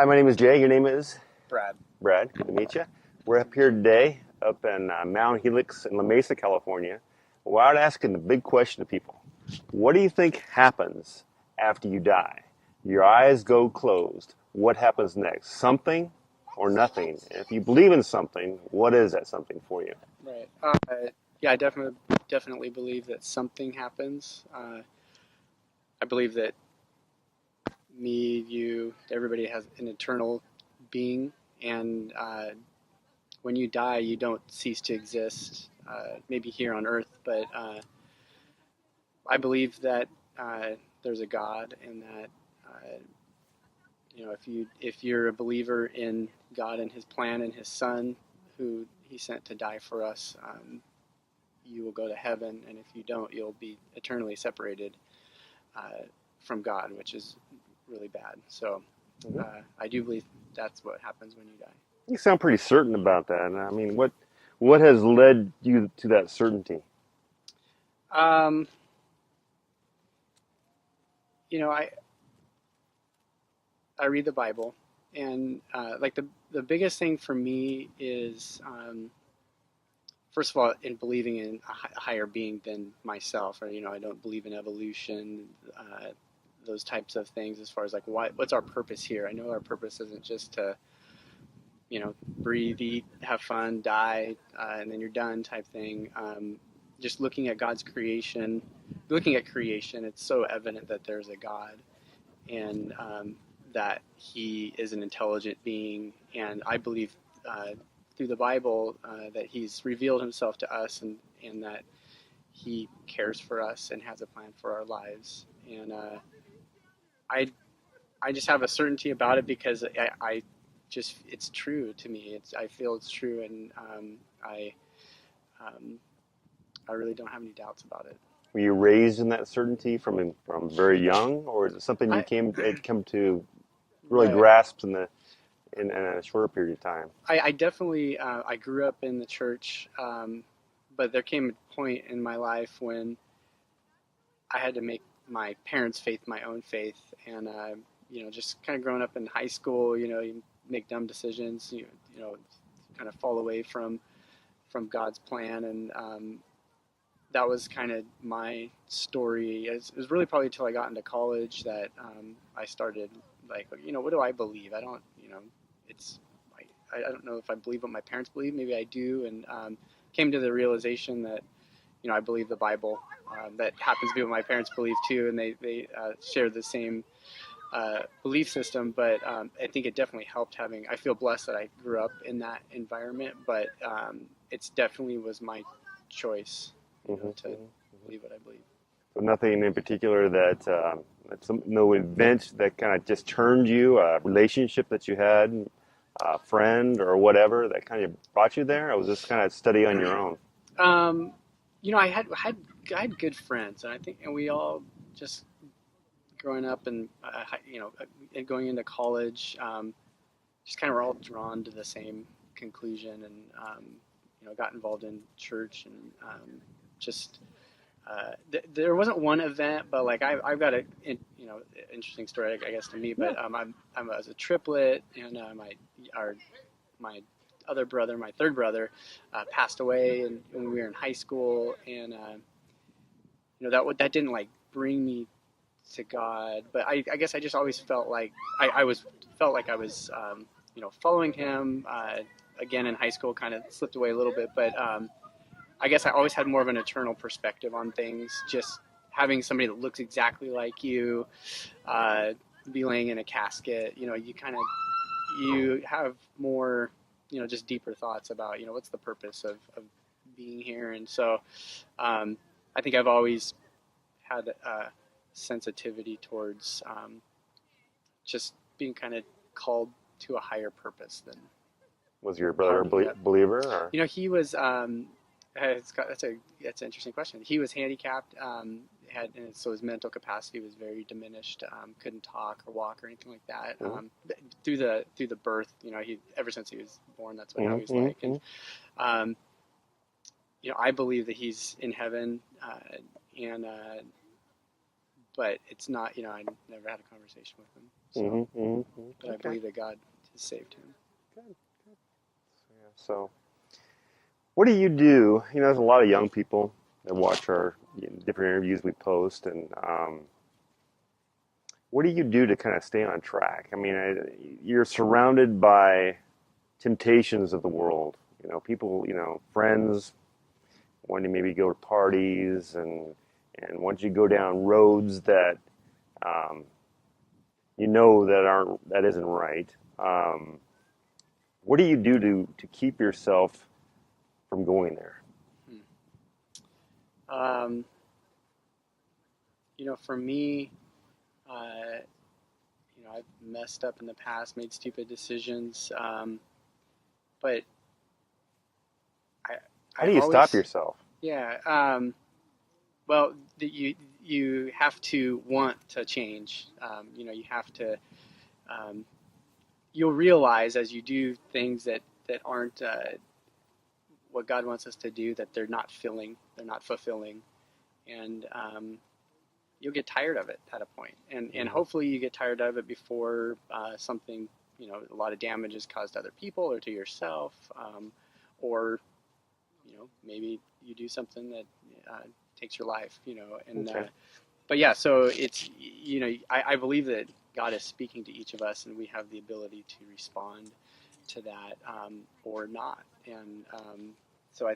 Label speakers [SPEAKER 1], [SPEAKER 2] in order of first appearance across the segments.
[SPEAKER 1] Hi, my name is Jay. Your name is?
[SPEAKER 2] Brad.
[SPEAKER 1] Brad. Good to meet you. We're up here today up in Mount Helix in La Mesa, California. We're out asking the big question to people. What do you think happens after you die? Your eyes go closed. What happens next? Something or nothing? If you believe in something, what is that something for you?
[SPEAKER 2] Right. Yeah, I definitely believe that something happens. I believe that me, you, everybody has an eternal being, and when you die, you don't cease to exist. Maybe here on Earth, but I believe that there's a God, and that if you're a believer in God and His plan and His Son, who He sent to die for us, you will go to heaven, and if you don't, you'll be eternally separated from God, which is really bad. So I do believe that's what happens when you die.
[SPEAKER 1] You sound pretty certain about that. I mean, what has led you to that certainty?
[SPEAKER 2] Um, you know, I read the Bible, and like the biggest thing for me is first of all, in believing in a higher being than myself, or I don't believe in evolution, those types of things. As far as like what's our purpose here? I know our purpose isn't just to breathe, eat, have fun, die, and then you're done type thing. Just looking at creation, it's so evident that there's a God, and that He is an intelligent being. And I believe through the Bible that He's revealed Himself to us, and that He cares for us and has a plan for our lives. And I I just have a certainty about it because I just it's true to me. I feel it's true, and um, I really don't have any doubts about it.
[SPEAKER 1] Were you raised in that certainty from very young, or is it something you
[SPEAKER 2] I
[SPEAKER 1] come to really
[SPEAKER 2] right.
[SPEAKER 1] grasp in a shorter period of time?
[SPEAKER 2] I definitely I grew up in the church, but there came a point in my life when I had to make my parents' faith my own faith, and just kind of growing up in high school, you make dumb decisions, kind of fall away from God's plan, and that was kind of my story. It was really probably until I got into college that I started like, what do I believe? I don't, it's I don't know if I believe what my parents believe. Maybe I do, and came to the realization that I believe the Bible. That happens to be what my parents believe too, and they share the same belief system. But I think it definitely helped having. I feel blessed that I grew up in that environment, but it's definitely was my choice, to believe what I believe.
[SPEAKER 1] So nothing in particular no event that kind of just turned you, a relationship that you had, a friend or whatever that kind of brought you there? Or was this kind of study on your own?
[SPEAKER 2] Um, I had good friends, and I think, and we all just growing up and going into college, just kind of were all drawn to the same conclusion, and got involved in church, and just there wasn't one event, but like I've got interesting story, I guess, to me. But I was a triplet, and my other brother, my third brother, passed away, and when we were in high school, and that didn't like bring me to God, but I guess I just always felt like I was following Him. Again, in high school, kind of slipped away a little bit, but I guess I always had more of an eternal perspective on things. Just having somebody that looks exactly like you, be laying in a casket, you have more, just deeper thoughts about, what's the purpose of being here. And so I think I've always had a sensitivity towards just being kind of called to a higher purpose than
[SPEAKER 1] Was your brother
[SPEAKER 2] part
[SPEAKER 1] a
[SPEAKER 2] of it.
[SPEAKER 1] believer? Or?
[SPEAKER 2] He was. That's an interesting question. He was handicapped. So his mental capacity was very diminished. Couldn't talk or walk or anything like that. Through the birth, he ever since he was born, that's what he was like. And um, I believe that he's in heaven, and but it's not. I never had a conversation with him. So,
[SPEAKER 1] Mm-hmm, mm-hmm.
[SPEAKER 2] but I
[SPEAKER 1] Okay.
[SPEAKER 2] believe that God has saved him.
[SPEAKER 1] Good. Yeah. So, what do you do? There's a lot of young people that watch our different interviews we post, and what do you do to kind of stay on track? I mean, you're surrounded by temptations of the world. People, friends wanting to maybe go to parties, and once you go down roads that um, that isn't right. Um, what do you do to keep yourself from going there?
[SPEAKER 2] Hmm. For me, uh, I've messed up in the past, made stupid decisions, but I,
[SPEAKER 1] How
[SPEAKER 2] I
[SPEAKER 1] do you stop
[SPEAKER 2] always,
[SPEAKER 1] yourself?
[SPEAKER 2] yeah. Well, you have to want to change. You have to. Um, you'll realize as you do things that aren't what God wants us to do, that they're not fulfilling, and you'll get tired of it at a point, and
[SPEAKER 1] Hmm.
[SPEAKER 2] hopefully you get tired of it before something, a lot of damage is caused to other people or to yourself, or maybe you do something that takes your life, and
[SPEAKER 1] Okay.
[SPEAKER 2] but yeah, so it's I believe that God is speaking to each of us, and we have the ability to respond to that, or not, and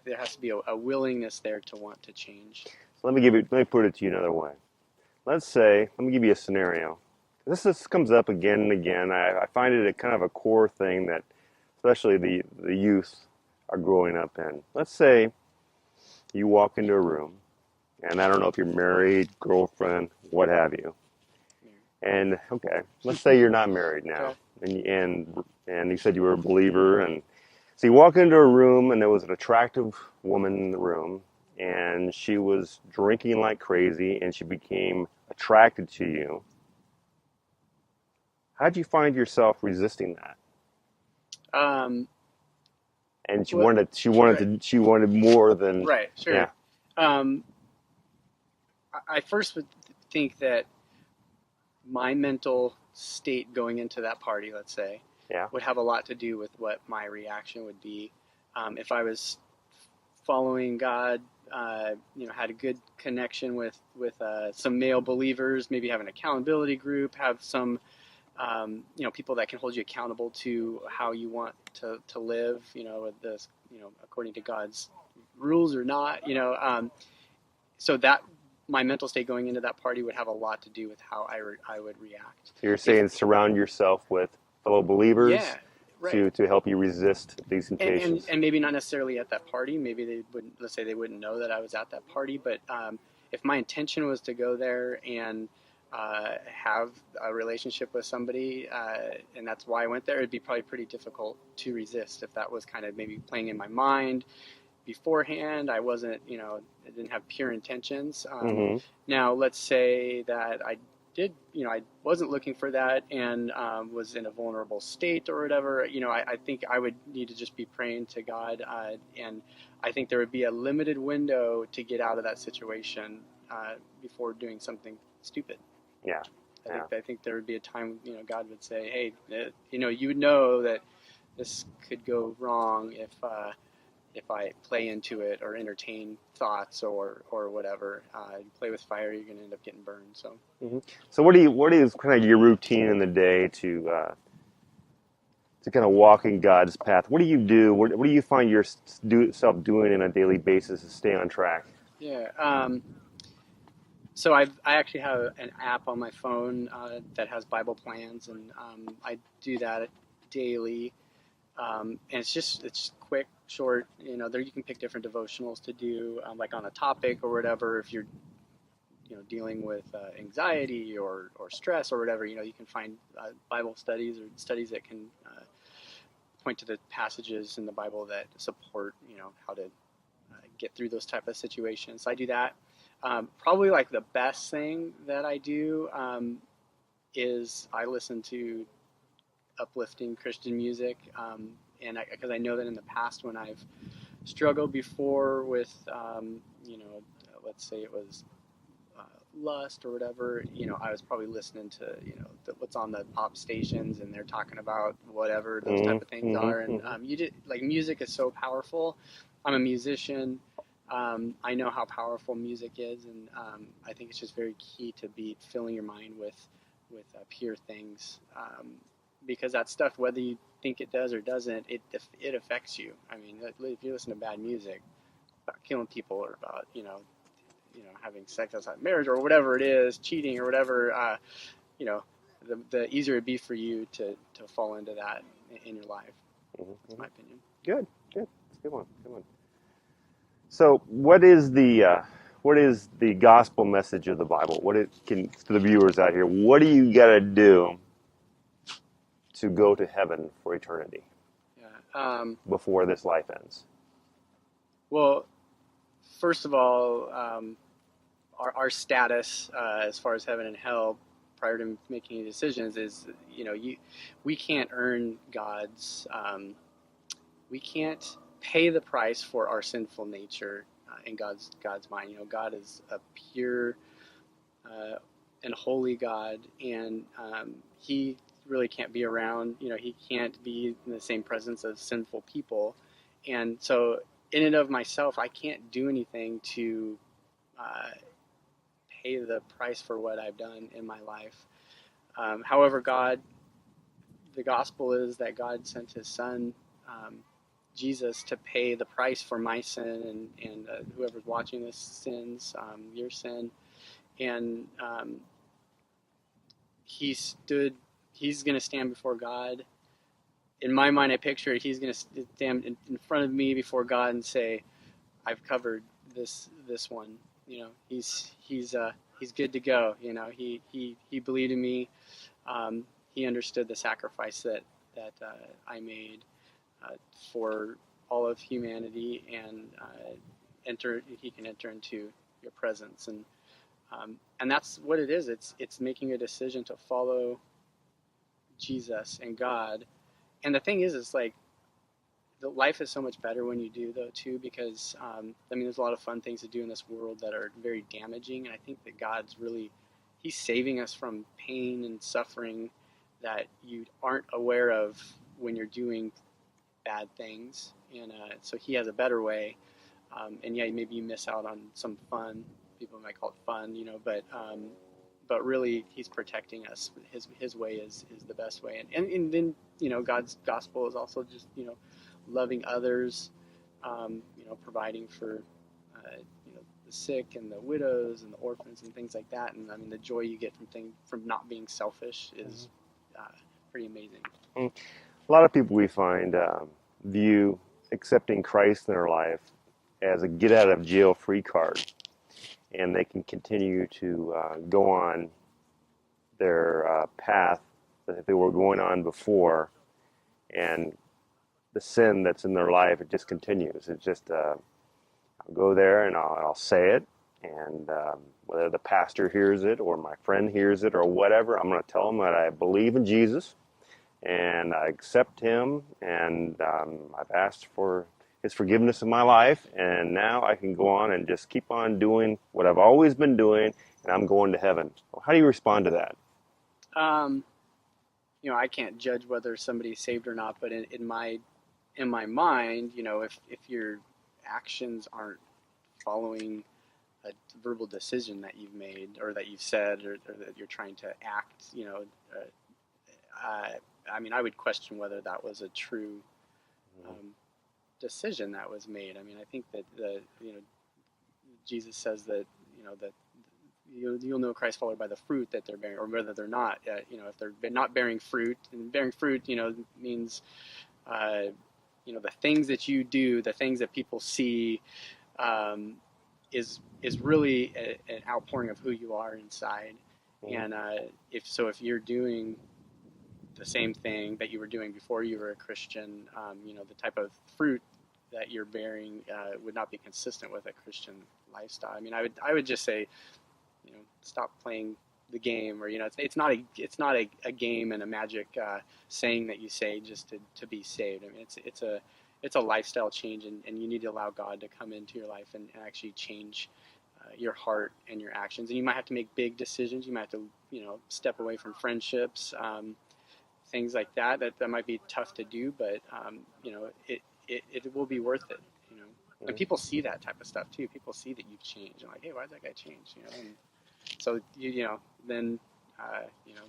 [SPEAKER 2] there has to be a willingness there to want to change.
[SPEAKER 1] So let me put it to you another way. Let me give you a scenario. This comes up again and again. I find it a kind of a core thing that, especially the youth, are growing up in. Let's say you walk into a room, and I don't know if you're married, girlfriend, what have you. And okay, let's say you're not married now,
[SPEAKER 2] Okay.
[SPEAKER 1] and you said you were a believer, and so you walk into a room, and there was an attractive woman in the room, and she was drinking like crazy, and she became attracted to you. How'd you find yourself resisting that?
[SPEAKER 2] Um,
[SPEAKER 1] And
[SPEAKER 2] well, right,
[SPEAKER 1] she wanted more than,
[SPEAKER 2] right, sure.
[SPEAKER 1] yeah,
[SPEAKER 2] Um, I first would think that my mental state going into that party, let's say,
[SPEAKER 1] yeah,
[SPEAKER 2] would have a lot to do with what my reaction would be. If I was following God, had a good connection with some male believers, maybe have an accountability group, have some people that can hold you accountable to how you want to live, with this, according to God's rules or not, so that my mental state going into that party would have a lot to do with how I would react.
[SPEAKER 1] so you're
[SPEAKER 2] If
[SPEAKER 1] saying surround yourself with fellow believers
[SPEAKER 2] Yeah, right.
[SPEAKER 1] to help you resist these
[SPEAKER 2] and
[SPEAKER 1] temptations.
[SPEAKER 2] and maybe not necessarily at that party. Maybe they wouldn't. Let's say they wouldn't know that I was at that party. But if my intention was to go there and have a relationship with somebody, and that's why I went there, it'd be probably pretty difficult to resist if that was kind of maybe playing in my mind beforehand. I wasn't, I didn't have pure intentions.
[SPEAKER 1] Hmm.
[SPEAKER 2] Now, let's say that I did, I wasn't looking for that and was in a vulnerable state or whatever. I think I would need to just be praying to God, and I think there would be a limited window to get out of that situation before doing something stupid.
[SPEAKER 1] Yeah,
[SPEAKER 2] I
[SPEAKER 1] yeah.
[SPEAKER 2] think I think there would be a time, God would say, hey, you would know that this could go wrong if I play into it or entertain thoughts or whatever. You play with fire, you're going to end up getting burned. So,
[SPEAKER 1] Hmm. So what is kind of your routine in the day to kind of walk in God's path? What do you do? What do you find yourself doing on a daily basis to stay on track?
[SPEAKER 2] yeah. So I actually have an app on my phone that has Bible plans, and I do that daily. And it's quick, short. There you can pick different devotionals to do, like on a topic or whatever. If you're dealing with anxiety or stress or whatever, you can find Bible studies or studies that can point to the passages in the Bible that support how to get through those type of situations. So I do that. Probably like the best thing that I do is I listen to uplifting Christian music, and because I know that in the past when I've struggled before with let's say it was lust or whatever, I was probably listening to, what's on the pop stations, and they're talking about whatever those type of things are. And you did like music is so powerful. I'm a musician. I know how powerful music is, and I think it's just very key to be filling your mind with pure things, because that stuff, whether you think it does or doesn't, it affects you. I mean, if you listen to bad music about killing people or about having sex outside marriage or whatever it is, cheating or whatever, you know, the easier it'd be for you to fall into that in your life. That's my opinion.
[SPEAKER 1] Good. That's a good one. Good one. So, what is the gospel message of the Bible? To the viewers out here? What do you got to do to go to heaven for eternity?
[SPEAKER 2] Yeah.
[SPEAKER 1] Before this life ends.
[SPEAKER 2] Well, first of all, our status as far as heaven and hell prior to making any decisions is, we can't earn God's, we can't pay the price for our sinful nature in God's mind. God is a pure and holy God, and He really can't be around. He can't be in the same presence of sinful people, and so in and of myself, I can't do anything to pay the price for what I've done in my life. However, the gospel is that God sent His Son, Jesus, to pay the price for my sin and whoever's watching this sins, your sin. And He's going to stand before God. In my mind, I picture He's going to stand in front of me before God and say, I've covered this one. He's good to go. He believed in me. He understood the sacrifice that I made for all of humanity, and he can enter into your presence, and that's what it is. It's making a decision to follow Jesus and God. And the thing is like, the life is so much better when you do, though, too, because there's a lot of fun things to do in this world that are very damaging, and I think that He's saving us from pain and suffering that you aren't aware of when you're doing bad things, and so He has a better way. And yeah, maybe you miss out on some fun. People might call it fun, but really He's protecting us. His way is the best way, and then God's gospel is also just loving others, providing for the sick and the widows and the orphans and things like that. And the joy you get from not being selfish is pretty amazing.
[SPEAKER 1] A lot of people we find view accepting Christ in their life as a get out of jail free card, and they can continue to go on their path that they were going on before, and the sin that's in their life, it just continues. It just I'll go there and I'll say it, and whether the pastor hears it or my friend hears it or whatever, I'm going to tell them that I believe in Jesus and I accept Him, and I've asked for His forgiveness in my life, and now I can go on and just keep on doing what I've always been doing, and I'm going to heaven. How do you respond to that?
[SPEAKER 2] I can't judge whether somebody's saved or not, but in my mind, if your actions aren't following a verbal decision that you've made or that you've said or that you're trying to act, I would question whether that was a true decision that was made. I think that Jesus says that that you'll know Christ follower by the fruit that they're bearing, or whether they're not. If they're not bearing fruit, and bearing fruit, means the things that you do, the things that people see, is really an outpouring of who you are inside. And if you're doing the same thing that you were doing before you were a Christian, the type of fruit that you're bearing would not be consistent with a Christian lifestyle. I would just say, stop playing the game, or it's not a game and a magic saying that you say just to be saved. it's a lifestyle change, and you need to allow God to come into your life and actually change your heart and your actions. And you might have to make big decisions. You might have to, step away from friendships, things like that. That might be tough to do, but it will be worth it. And
[SPEAKER 1] Mhm.
[SPEAKER 2] people see that type of stuff too. People see that you've changed. And like, hey, why did that guy change? And so then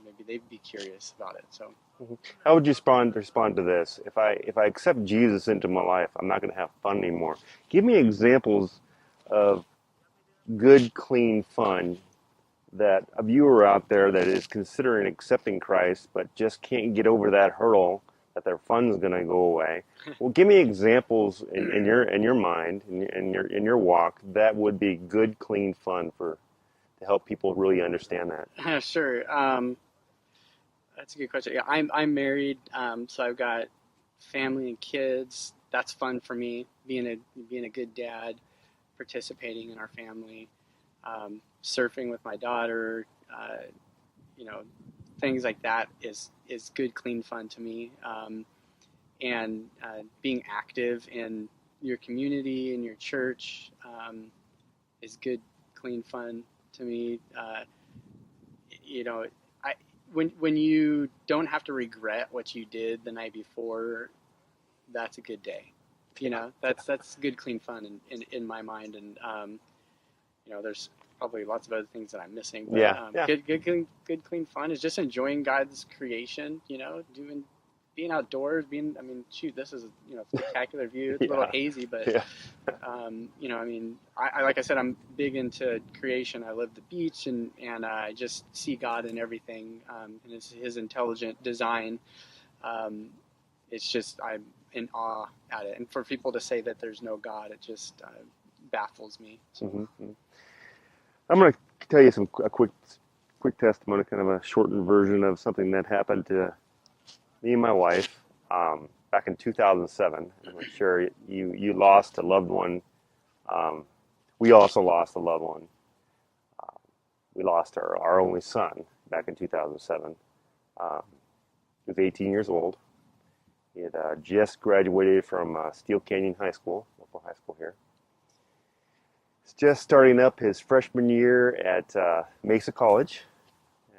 [SPEAKER 2] maybe they'd be curious about it. So
[SPEAKER 1] Mhm. How would you respond to this? If I accept Jesus into my life, I'm not going to have fun anymore. Give me examples of good, clean fun that a viewer out there that is considering accepting Christ but just can't get over that hurdle that their fun's going to go away. Well, give me examples in your mind in your walk that would be good, clean fun for to help people really understand that.
[SPEAKER 2] sure. That's a good question. Yeah, I'm married, so I've got family and kids. That's fun for me, being a good dad, participating in our family, surfing with my daughter, you know, things like that is good, clean fun to me. And being active in your community, in your church, is good, clean fun to me. You know, I when you don't have to regret what you did the night before, that's a good day. That's good, clean fun in my mind. And there's probably lots of other things that I'm missing, but
[SPEAKER 1] Yeah, yeah,
[SPEAKER 2] good, clean fun is just enjoying God's creation. Being outdoors, I mean, shoot, this is spectacular view. It's a little
[SPEAKER 1] yeah,
[SPEAKER 2] hazy, but
[SPEAKER 1] yeah.
[SPEAKER 2] I mean, I like I said, I'm big into creation. I love the beach, and I just see God in everything, and his intelligent design. Um, it's just I'm in awe at it, and for people to say that there's no God, it just baffles me. So
[SPEAKER 1] hmm I'm going to tell you a quick testimony, kind of a shortened version of something that happened to me and my wife back in 2007. I'm sure you lost a loved one. Um, we also lost a loved one. We lost our only son back in 2007. Um, he was 18 years old. He had just graduated from Steel Canyon High School, local high school here. He's just starting up his freshman year at Mesa College,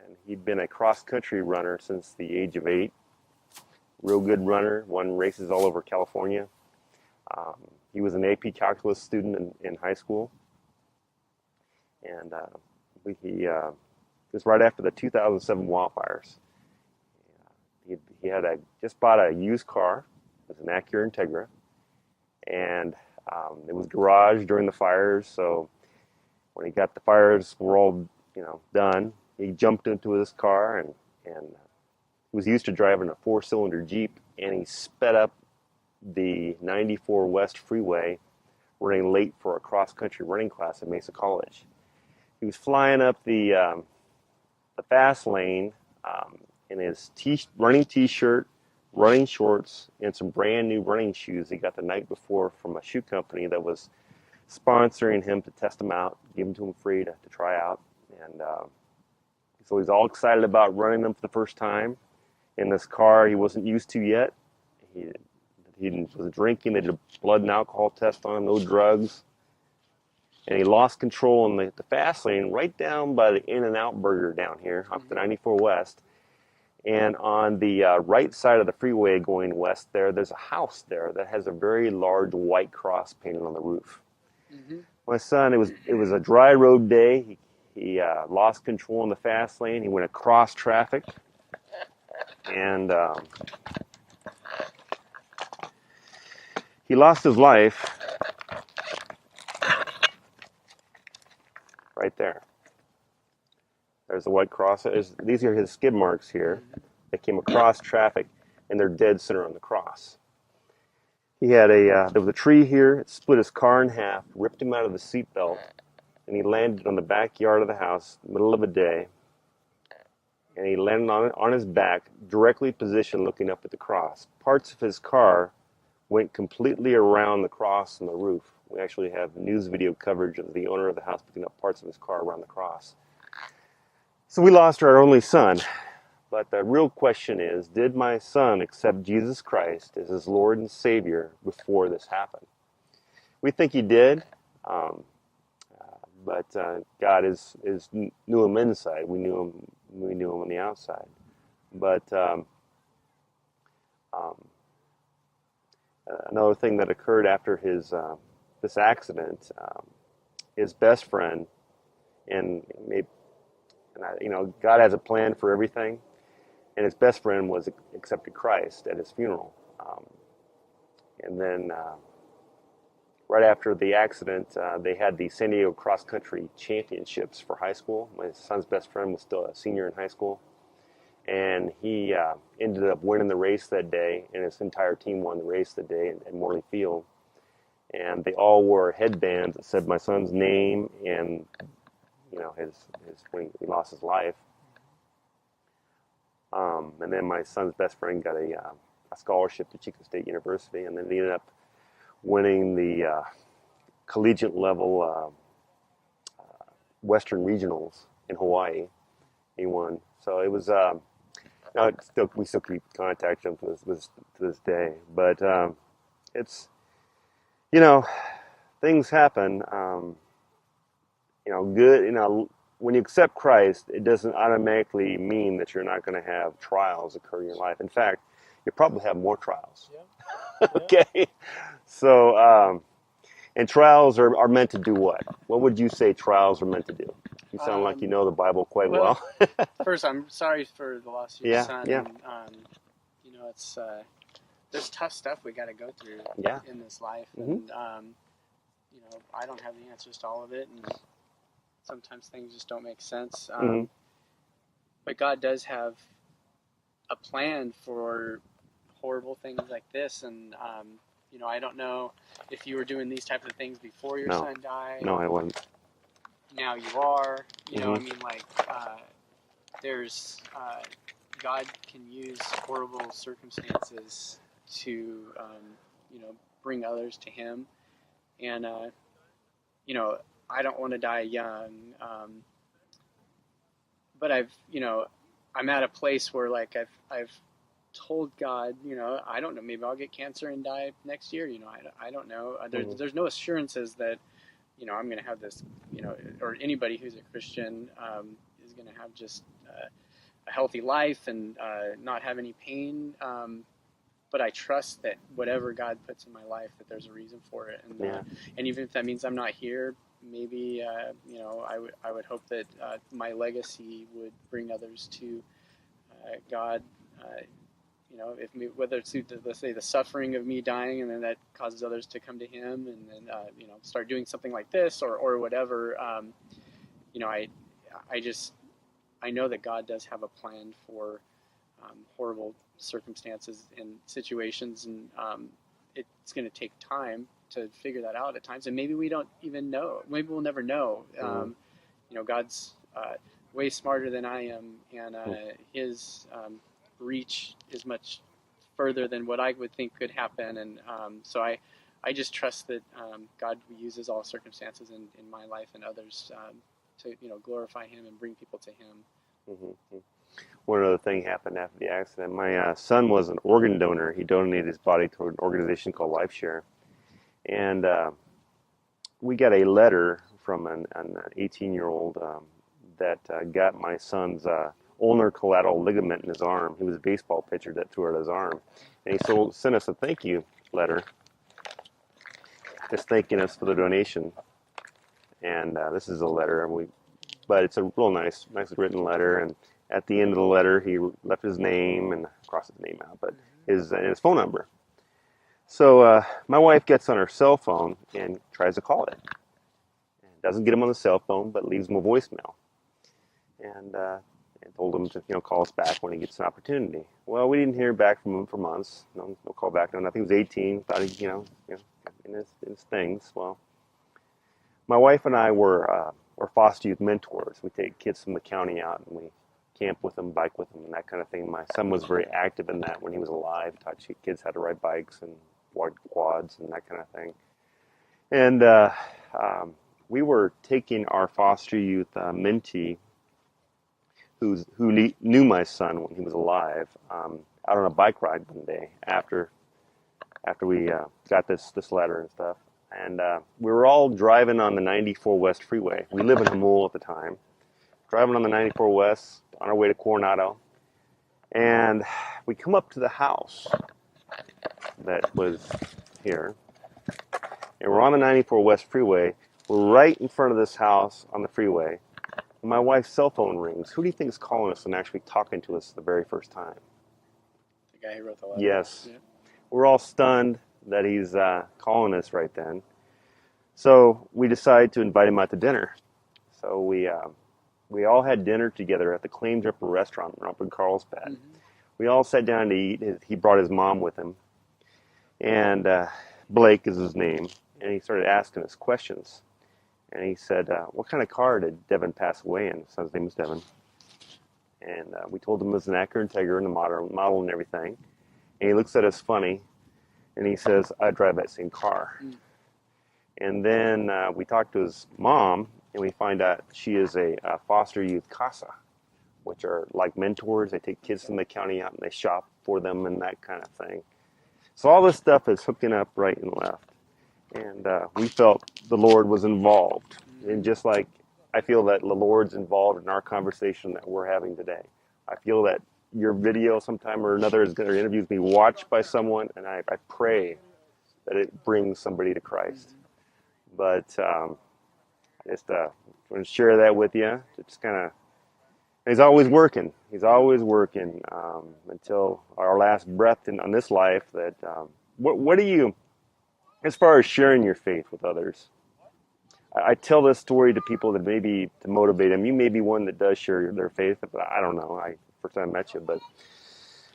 [SPEAKER 1] and he'd been a cross-country runner since the age of 8. Real good runner, won races all over California. Um, he was an AP calculus student in high school, and it was right after the 2007 wildfires. He had just bought a used car. It was an Acura Integra, and it was garaged during the fires. So when he got the fires were all done, he jumped into his car and he was used to driving a 4-cylinder Jeep, and he sped up the 94 West Freeway, running late for a cross-country running class at Mesa College. He was flying up the fast lane in his running T-shirt, running shorts, and some brand new running shoes he got the night before from a shoe company that was sponsoring him to test them out, give them to him free to try out. And so he's all excited about running them for the first time in this car he wasn't used to yet. He was drinking. They did a blood and alcohol test on him, no drugs. And he lost control in the fast lane right down by the In-N-Out Burger down here off the 94 West. And on the right side of the freeway going west there's a house there that has a very large white cross painted on the roof.
[SPEAKER 2] hmm
[SPEAKER 1] My son, it was a dry road day. He lost control in the fast lane. He went across traffic, and he lost his life right there. There's the white cross. These are his skid marks here. They came across traffic, and they're dead center on the cross. He had there was a tree here. It split his car in half, ripped him out of the seatbelt, and he landed on the backyard of the house, middle of the day. And he landed on his back, directly positioned, looking up at the cross. Parts of his car went completely around the cross and the roof. We actually have news video coverage of the owner of the house picking up parts of his car around the cross. So we lost our only son. But the real question is, did my son accept Jesus Christ as his Lord and Savior before this happened? We think he did, but but God knew him inside. We knew him on the outside. But um, another thing that occurred after his this accident, his best friend, and maybe, God has a plan for everything, and his best friend was accepted Christ at his funeral, and then. Right after the accident, they had the San Diego Cross Country Championships for high school. My son's best friend was still a senior in high school, and he ended up winning the race that day, and his entire team won the race that day at Morley Field. And they all wore headbands that said my son's name and his when he lost his life. And then my son's best friend got a scholarship to Chico State University, and then he ended up winning the collegiate level Western Regionals in Hawaii. He won. So it was. We still keep contact with him to this day. But it's things happen. Good. When you accept Christ, it doesn't automatically mean that you're not going to have trials occur in your life. In fact, you probably have more trials.
[SPEAKER 2] Yeah.
[SPEAKER 1] Okay. So, and trials are meant to do what? What would you say trials are meant to do? You sound like you know the Bible quite well.
[SPEAKER 2] First, I'm sorry for the loss of your son.
[SPEAKER 1] Yeah.
[SPEAKER 2] And, it's there's tough stuff we got to go through in this life, and I don't have the answers to all of it, and sometimes things just don't make sense. But God does have a plan for horrible things like this, and I don't know if you were doing these type of things before your son died.
[SPEAKER 1] No, I wasn't.
[SPEAKER 2] Now you are. There's God can use horrible circumstances to bring others to Him, and I don't want to die young, but I'm at a place where I've told God, I don't know, maybe I'll get cancer and die next year. I don't know. There's no assurances that, I'm going to have this, or anybody who's a Christian is going to have just a healthy life and not have any pain. But I trust that whatever God puts in my life, that there's a reason for it. And even if that means I'm not here, maybe, I would hope that my legacy would bring others to God. Whether it's let's say the suffering of me dying, and then that causes others to come to Him, and then start doing something like this or whatever. I know that God does have a plan for horrible circumstances and situations, and it's going to take time to figure that out at times, and maybe we don't even know. Maybe we'll never know. God's way smarter than I am, and His reach is much further than what I would think could happen, and so I just trust that God uses all circumstances in my life and others to glorify Him and bring people to Him.
[SPEAKER 1] Mm-hmm. One other thing happened after the accident. My son was an organ donor. He donated his body to an organization called LifeShare, and we got a letter from an 18-year-old that got my son's ulnar collateral ligament in his arm. He was a baseball pitcher that threw out his arm. And he sent us a thank you letter, just thanking us for the donation. And this is a letter, but it's a real nice written letter. And at the end of the letter, he left his name, and crossed his name out, but his phone number. So my wife gets on her cell phone and tries to call it. Doesn't get him on the cell phone, but leaves him a voicemail. And told him to call us back when he gets an opportunity. Well, we didn't hear back from him for months. No call back. No nothing. He was 18. Thought he in his things. Well, my wife and I were foster youth mentors. We take kids from the county out and we camp with them, bike with them, and that kind of thing. My son was very active in that when he was alive. Taught kids how to ride bikes and quads and that kind of thing. And we were taking our foster youth mentee, who knew my son when he was alive, out on a bike ride one day after we got this letter and stuff. And we were all driving on the 94 West Freeway. We live in Hamul at the time. Driving on the 94 West on our way to Coronado. And we come up to the house that was here. And we're on the 94 West Freeway. We're right in front of this house on the freeway. My wife's cell phone rings. Who do you think is calling us and actually talking to us the very first time?
[SPEAKER 2] The guy who wrote the letter.
[SPEAKER 1] Yes.
[SPEAKER 2] Yeah.
[SPEAKER 1] We're all stunned that he's calling us right then. So we decide to invite him out to dinner. So we all had dinner together at the Claim Jumper restaurant up in Carlsbad.
[SPEAKER 2] Mm-hmm.
[SPEAKER 1] We all sat down to eat. He brought his mom with him. And Blake is his name. And he started asking us questions. And he said, what kind of car did Devin pass away in? So his name was Devin. And we told him it was an Acura Integra and the model and everything. And he looks at us funny. And he says, I drive that same car. Mm. And then we talked to his mom. And we find out she is a foster youth CASA, which are like mentors. They take kids from the county out and they shop for them and that kind of thing. So all this stuff is hooking up right and left. And we felt the Lord was involved. And just like I feel that the Lord's involved in our conversation that we're having today. I feel that your video sometime or another is going to interview be watched by someone, and I pray that it brings somebody to Christ. But I just want to share that with you. It's kind of, he's always working. He's always working until our last breath on this life. That what do you, as far as sharing your faith with others? I tell this story to people that maybe to motivate them. You may be one that does share their faith, but I don't know. First time I met you, but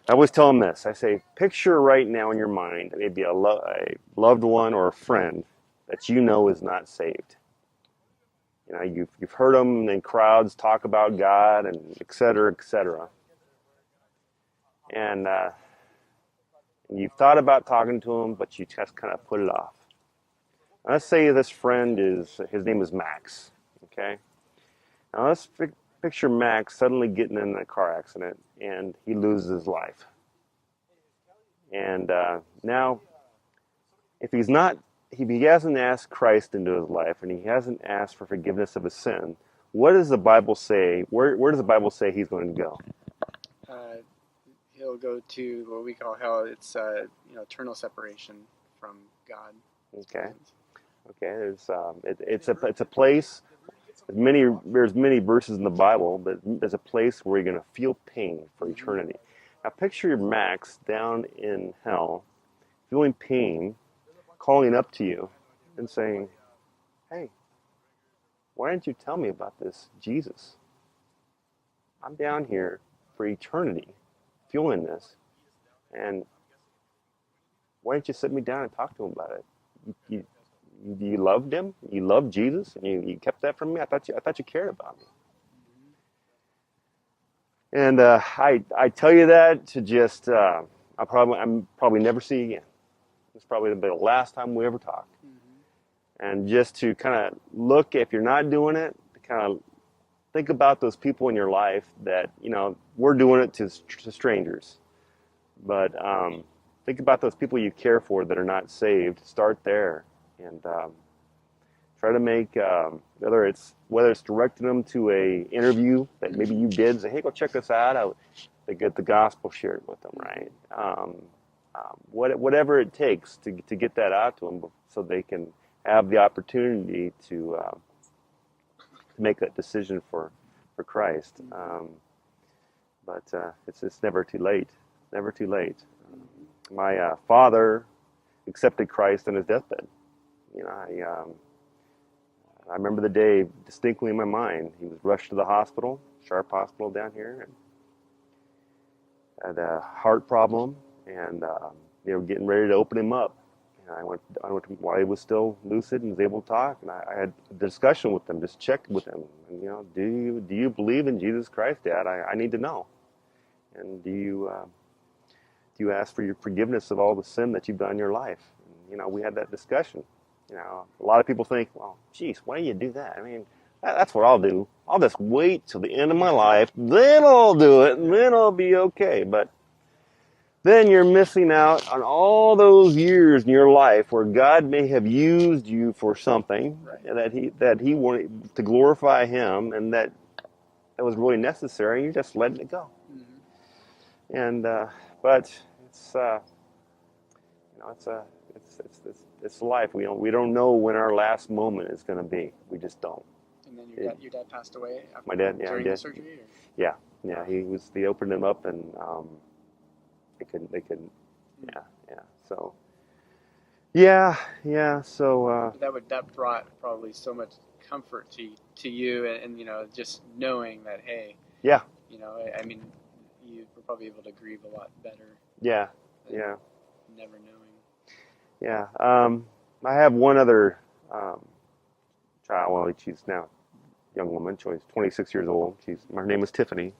[SPEAKER 1] I always tell them this. I say, picture right now in your mind maybe a loved one or a friend that you know is not saved. You know, you've heard them in crowds talk about God and et cetera, et cetera. And you've thought about talking to them, but you just kind of put it off. Let's say this friend his name is Max, okay? Now let's picture Max suddenly getting in a car accident and he loses his life. And now, if he hasn't asked Christ into his life and he hasn't asked for forgiveness of his sin, what does the Bible say? Where does the Bible say he's going to go?
[SPEAKER 2] He'll go to what we call hell. It's eternal separation from God.
[SPEAKER 1] Okay. Okay, it's a place. There's many verses in the Bible, but there's a place where you're going to feel pain for eternity. Now picture your Max down in hell, feeling pain, calling up to you, and saying, "Hey, why didn't you tell me about this Jesus? I'm down here for eternity, feeling this, and why didn't you sit me down and talk to him about it? You loved him. You loved Jesus, and you kept that from me. I thought you cared about me." And I tell you that to just I'm probably never see you again. It's probably the last time we ever talk. Mm-hmm. And just to kind of look, if you're not doing it, to kind of think about those people in your life that we're doing it to strangers, but think about those people you care for that are not saved. Start there. And try to make whether it's directing them to a interview that maybe you did, say, hey, go check this out. They get the gospel shared with them, right? Whatever it takes to get that out to them, so they can have the opportunity to make that decision for Christ. But it's never too late. Never too late. My father accepted Christ on his deathbed. I remember the day distinctly in my mind. He was rushed to the hospital, Sharp Hospital down here, and had a heart problem, and getting ready to open him up. And I went while he was still lucid and was able to talk, and I had a discussion with him, just checked with him. And, do you believe in Jesus Christ, Dad? I need to know. And do you ask for your forgiveness of all the sin that you've done in your life? And, we had that discussion. A lot of people think, well, geez, why do you do that? I mean, that's what I'll do. I'll just wait till the end of my life, then I'll do it, and then I'll be okay. But then you're missing out on all those years in your life where God may have used you for something that he wanted to glorify Him, and that was really necessary, and you're just letting it go.
[SPEAKER 2] Mm-hmm.
[SPEAKER 1] And but it's it's life. We don't know when our last moment is going to be. We just don't.
[SPEAKER 2] And then your dad passed away after,
[SPEAKER 1] My dad,
[SPEAKER 2] during the surgery? Or?
[SPEAKER 1] Yeah. They opened him up, and they could, yeah. So, so,
[SPEAKER 2] That brought probably so much comfort to you, and just knowing that, hey,
[SPEAKER 1] yeah,
[SPEAKER 2] I mean, you were probably able to grieve a lot better.
[SPEAKER 1] Yeah.
[SPEAKER 2] Never knowing.
[SPEAKER 1] Yeah. I have one other child. Well, she's now a young woman. She's 26 years old. Her name is Tiffany,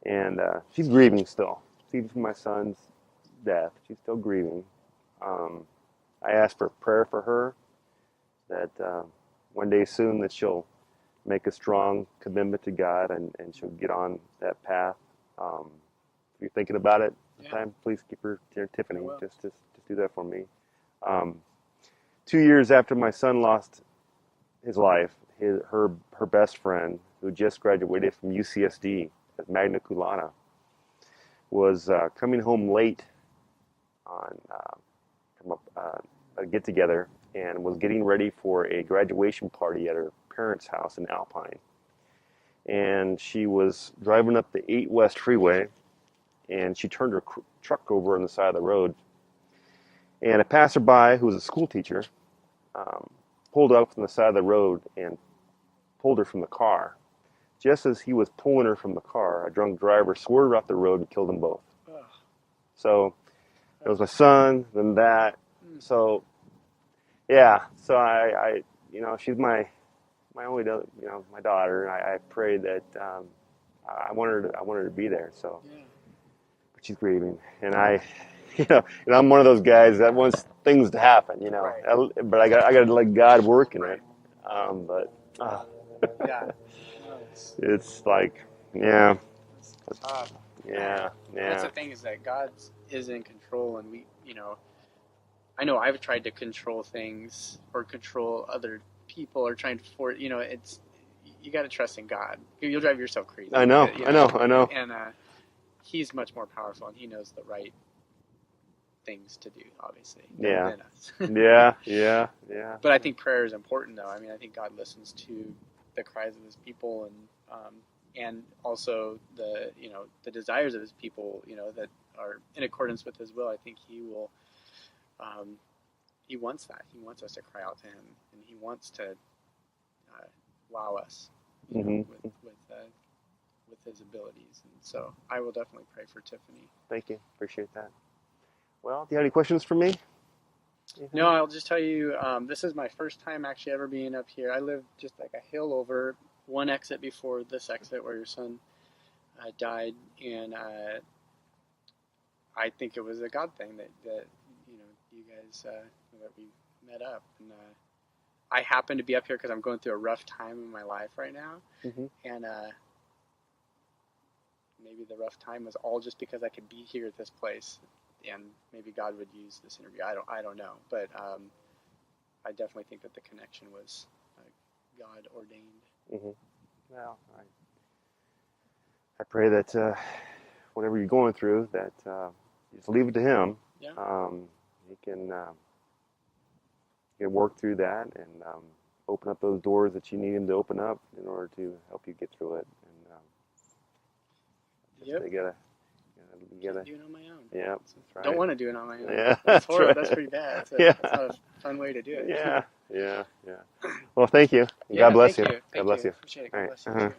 [SPEAKER 1] and she's grieving still. Even from my son's death, she's still grieving. I asked for prayer for her, that one day soon that she'll make a strong commitment to God, and she'll get on that path. If you're thinking about it, time, please keep her, Tiffany. Just do that for me. 2 years after my son lost his life, her best friend, who just graduated from UCSD as magna cum laude, was coming home late from a get together, and was getting ready for a graduation party at her parents' house in Alpine. And she was driving up the 8 West Freeway, and she turned her truck over on the side of the road. And a passerby, who was a school teacher, pulled up from the side of the road and pulled her from the car. Just as he was pulling her from the car, a drunk driver swerved off the road and killed them both.
[SPEAKER 2] Ugh.
[SPEAKER 1] So it was my son, then that. So yeah, so I she's my only, my daughter, and I prayed that I wanted her to be there. So, but she's grieving, and and I'm one of those guys that wants things to happen,
[SPEAKER 2] Right.
[SPEAKER 1] But I got to let God work in it. But
[SPEAKER 2] Yeah,
[SPEAKER 1] it's like, yeah,
[SPEAKER 2] it's tough.
[SPEAKER 1] Yeah.
[SPEAKER 2] That's the thing, is that God is in control, and we, I know I've tried to control things or control other people, or trying to it's, you got to trust in God. You'll drive yourself crazy.
[SPEAKER 1] I know.
[SPEAKER 2] And He's much more powerful, and He knows the right things to do, obviously, than us.
[SPEAKER 1] Yeah.
[SPEAKER 2] But I think prayer is important, though. I mean, I think God listens to the cries of His people, and also the desires of His people, that are in accordance with His will. I think He will. He wants that. He wants us to cry out to Him, and He wants to wow us with His abilities. And so I will definitely pray for Tiffany.
[SPEAKER 1] Thank you. Appreciate that. Well, do you have any questions for me?
[SPEAKER 2] No, I'll just tell you, this is my first time actually ever being up here. I live just like a hill over one exit before this exit where your son died, and I think it was a God thing that you guys that we met up, and I happen to be up here because I'm going through a rough time in my life right now, and maybe the rough time was all just because I could be here at this place, and maybe God would use this interview. I don't know, but I definitely think that the connection was God ordained.
[SPEAKER 1] Well, I pray that whatever you're going through, that you just leave it to Him.
[SPEAKER 2] Yeah.
[SPEAKER 1] He can work through that, and open up those doors that you need Him to open up in order to help you get through it. And you gotta
[SPEAKER 2] do it on my own.
[SPEAKER 1] Yeah, that's right.
[SPEAKER 2] Don't want to do it on my own.
[SPEAKER 1] Yeah,
[SPEAKER 2] that's horrible.
[SPEAKER 1] right.
[SPEAKER 2] That's pretty bad. That's not a fun way to do it.
[SPEAKER 1] Yeah. Well, thank you. God bless you.
[SPEAKER 2] God
[SPEAKER 1] bless you.
[SPEAKER 2] Appreciate it.
[SPEAKER 1] All
[SPEAKER 2] God
[SPEAKER 1] right.
[SPEAKER 2] bless you too.